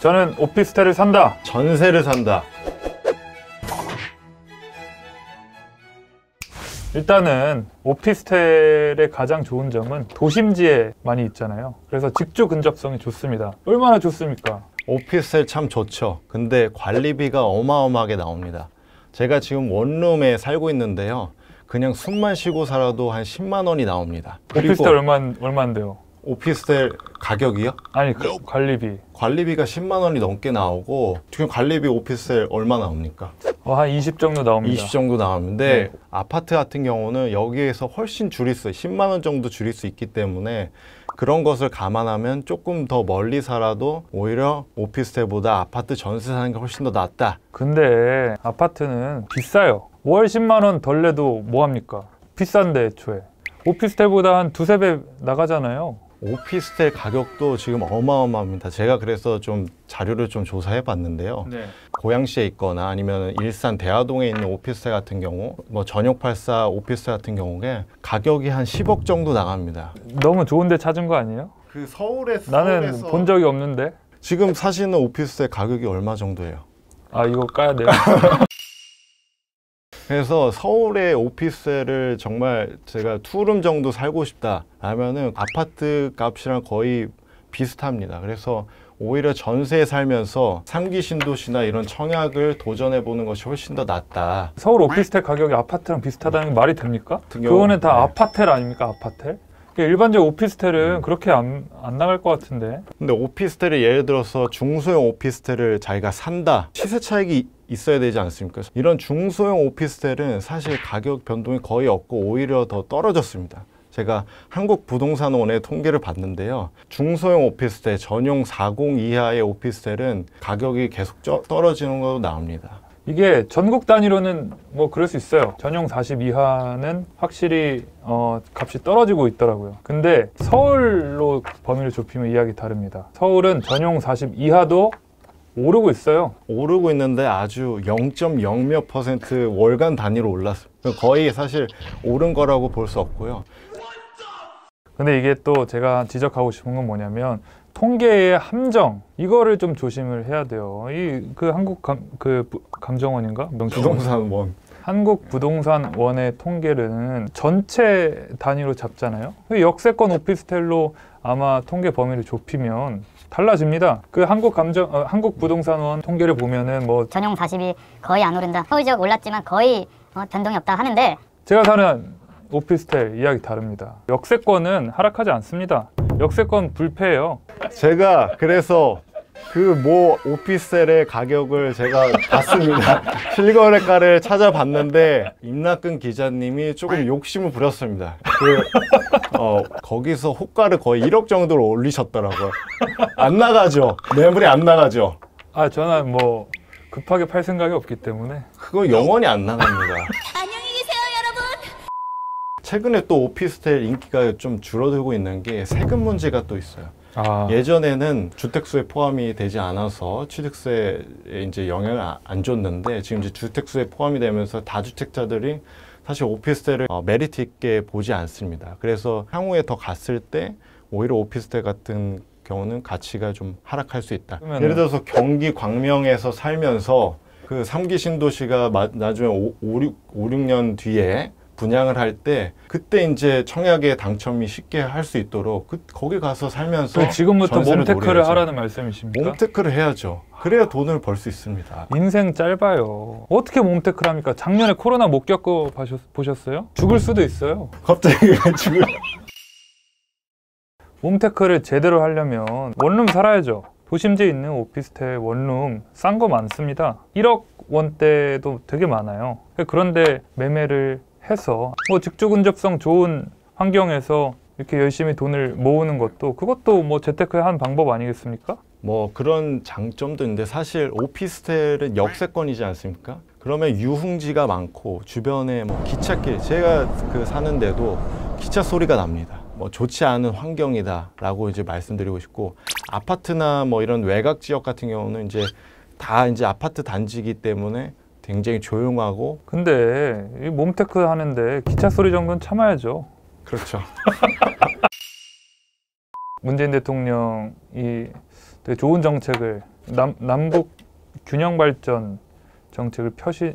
저는 오피스텔을 산다. 전세를 산다. 일단은 오피스텔의 가장 좋은 점은 도심지에 많이 있잖아요. 그래서 직주 근접성이 좋습니다. 얼마나 좋습니까? 오피스텔 참 좋죠. 근데 관리비가 어마어마하게 나옵니다. 제가 지금 원룸에 살고 있는데요. 그냥 숨만 쉬고 살아도 한 10만 원이 나옵니다. 오피스텔 얼마인데요? 오피스텔 가격이요? 아니, 관리비. 관리비가 10만 원이 넘게 나오고 지금 관리비 오피스텔 얼마 나옵니까? 한 20 정도 나옵니다. 20 정도 나오는데 네. 아파트 같은 경우는 여기에서 훨씬 줄일 수 10만 원 정도 줄일 수 있기 때문에 그런 것을 감안하면 조금 더 멀리 살아도 오히려 오피스텔보다 아파트 전세 사는 게 훨씬 더 낫다. 근데 아파트는 비싸요. 월 10만 원 덜 내도 뭐합니까? 비싼데 애초에. 오피스텔보다 한 두세 배 나가잖아요. 오피스텔 가격도 지금 어마어마합니다. 제가 그래서 좀 자료를 좀 조사해 봤는데요. 네. 고양시에 있거나 아니면 일산 대화동에 있는 오피스텔 같은 경우 뭐 전용84 오피스텔 같은 경우에 가격이 한 10억 정도 나갑니다. 너무 좋은 데 찾은 거 아니에요? 그 서울에서 나는 본 적이 없는데. 지금 사시는 오피스텔 가격이 얼마 정도예요? 아, 이거 까야 돼요? 그래서 서울의 오피스텔을 정말 제가 투룸 정도 살고 싶다 하면은 아파트 값이랑 거의 비슷합니다. 그래서 오히려 전세에 살면서 3기 신도시나 이런 청약을 도전해 보는 것이 훨씬 더 낫다. 서울 오피스텔 가격이 아파트랑 비슷하다는 게 말이 됩니까? 그거는 다 네. 아파텔 아닙니까? 아파텔? 일반적 오피스텔은 그렇게 안 나갈 것 같은데. 근데 오피스텔을 예를 들어서 중소형 오피스텔을 자기가 산다. 시세 차익이 있어야 되지 않습니까? 이런 중소형 오피스텔은 사실 가격 변동이 거의 없고 오히려 더 떨어졌습니다. 제가 한국부동산원의 통계를 봤는데요. 중소형 오피스텔, 전용 40 이하의 오피스텔은 가격이 계속 떨어지는 것으로 나옵니다. 이게 전국 단위로는 뭐 그럴 수 있어요. 전용 40 이하는 확실히 값이 떨어지고 있더라고요. 근데 서울로 범위를 좁히면 이야기 다릅니다. 서울은 전용 40 이하도 오르고 있어요. 오르고 있는데 아주 0.0 몇 퍼센트 월간 단위로 올랐습니다. 거의 사실 오른 거라고 볼 수 없고요. 근데 이게 또 제가 지적하고 싶은 건 뭐냐면 통계의 함정, 이거를 좀 조심을 해야 돼요. 감정원인가? 부동산원. 한국부동산원의 통계는 전체 단위로 잡잖아요. 역세권 오피스텔로 아마 통계 범위를 좁히면 달라집니다. 한국부동산원 통계를 보면은 뭐 전용 40이 거의 안 오른다. 서울지역 올랐지만 거의 변동이 없다 하는데 제가 사는 오피스텔 이야기 다릅니다. 역세권은 하락하지 않습니다. 역세권 불패예요. 제가 그래서 그 오피스텔의 가격을 제가 봤습니다. 실거래가를 찾아봤는데 임낙근 기자님이 조금 욕심을 부렸습니다. 거기서 호가를 거의 1억 정도로 올리셨더라고요. 안 나가죠. 매물이 안 나가죠. 아, 저는 뭐 급하게 팔 생각이 없기 때문에. 그거 영원히 안 나갑니다. 안녕히 계세요, 여러분. 최근에 또 오피스텔 인기가 좀 줄어들고 있는 게 세금 문제가 또 있어요. 예전에는 주택수에 포함이 되지 않아서 취득세에 이제 영향을 안 줬는데 지금 이제 주택수에 포함이 되면서 다주택자들이 사실 오피스텔을 메리트 있게 보지 않습니다. 그래서 향후에 더 갔을 때 오히려 오피스텔 같은 경우는 가치가 좀 하락할 수 있다. 예를 들어서 경기 광명에서 살면서 그 3기 신도시가 나중에 5-6년 뒤에 분양을 할 때 그때 이제 청약에 당첨이 쉽게 할 수 있도록 거기 가서 살면서 지금부터 몸테크를 하라는 말씀이십니까? 몸테크를 해야죠. 그래야 돈을 벌 수 있습니다. 인생 짧아요. 어떻게 몸테크를 합니까? 작년에 코로나 못 겪어 보셨어요? 죽을 수도 있어요. 갑자기 죽을 몸테크를 제대로 하려면 원룸 살아야죠. 도심지에 있는 오피스텔 원룸 싼 거 많습니다. 1억 원대도 되게 많아요. 그런데 매매를 해서 뭐 직주 근접성 좋은 환경에서 이렇게 열심히 돈을 모으는 그것도 뭐 재테크의 한 방법 아니겠습니까? 뭐 그런 장점도 있는데 사실 오피스텔은 역세권이지 않습니까? 그러면 유흥지가 많고 주변에 뭐 기찻길, 제가 사는데도 기차 소리가 납니다. 뭐 좋지 않은 환경이다라고 이제 말씀드리고 싶고, 아파트나 뭐 이런 외곽 지역 같은 경우는 이제 다 이제 아파트 단지이기 때문에 굉장히 조용하고. 근데 이 몸테크 하는데 기차 소리 정도는 참아야죠. 그렇죠. 문재인 대통령이 되게 좋은 정책을 남북 균형 발전 정책을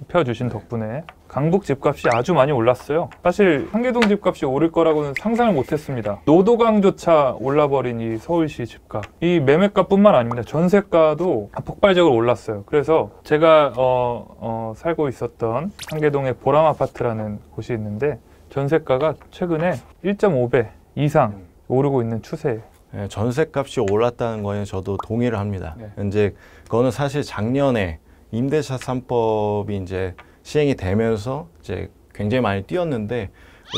펴주신 덕분에 강북 집값이 아주 많이 올랐어요. 사실 한계동 집값이 오를 거라고는 상상을 못했습니다. 노도강조차 올라버린 이 서울시 집값, 이 매매가뿐만 아닙니다. 전세가도 폭발적으로 올랐어요. 그래서 제가 살고 있었던 한계동의 보람아파트라는 곳이 있는데 전세가가 최근에 1.5배 이상 오르고 있는 추세예요. 네, 전세값이 올랐다는 거에 저도 동의를 합니다. 네. 이제 그거는 사실 작년에 임대차 3법이 이제 시행이 되면서 이제 굉장히 많이 뛰었는데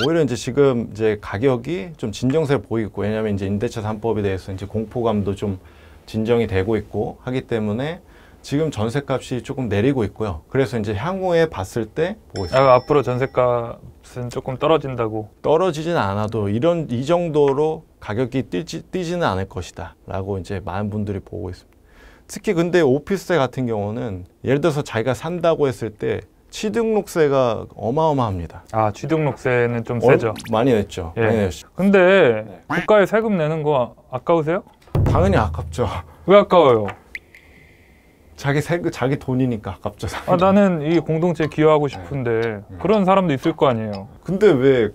오히려 이제 지금 이제 가격이 좀 진정세를 보이고, 왜냐하면 이제 임대차 3법에 대해서 이제 공포감도 좀 진정이 되고 있고 하기 때문에 지금 전세값이 조금 내리고 있고요. 그래서 이제 향후에 봤을 때 보고 있습니다. 앞으로 전세값은 조금 떨어진다고. 떨어지진 않아도 이 정도로 가격이 뛰지는 않을 것이다 라고 이제 많은 분들이 보고 있습니다. 특히 근데 오피스텔 같은 경우는 예를 들어서 자기가 산다고 했을 때 취등록세가 어마어마합니다. 아, 취등록세는 좀 세죠. 많이 냈죠. 예. 많이 냈죠. 근데 국가에 세금 내는 거 아까우세요? 당연히 아깝죠. 왜 아까워요? 자기 돈이니까 아깝죠. 아, 나는 이 공동체에 기여하고 싶은데 그런 사람도 있을 거 아니에요. 근데 왜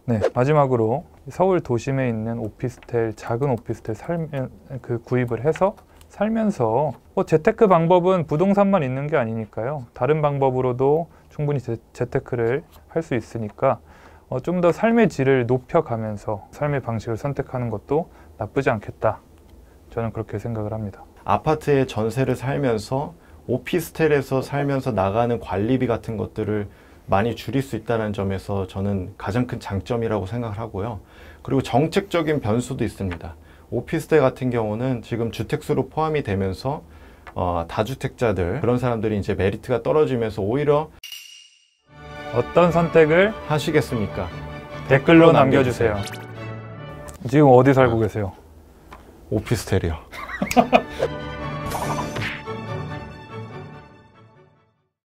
네, 마지막으로 서울 도심에 있는 오피스텔, 작은 오피스텔 구입을 해서 살면서 재테크 방법은 부동산만 있는 게 아니니까요. 다른 방법으로도 충분히 재테크를 할 수 있으니까 좀 더 삶의 질을 높여가면서 삶의 방식을 선택하는 것도 나쁘지 않겠다. 저는 그렇게 생각을 합니다. 아파트에 전세를 살면서 오피스텔에서 살면서 나가는 관리비 같은 것들을 많이 줄일 수 있다는 점에서 저는 가장 큰 장점이라고 생각을 하고요. 그리고 정책적인 변수도 있습니다. 오피스텔 같은 경우는 지금 주택수로 포함이 되면서 다주택자들, 그런 사람들이 이제 메리트가 떨어지면서 오히려 어떤 선택을 하시겠습니까? 댓글로 남겨주세요. 지금 어디 살고 계세요? 오피스텔이요.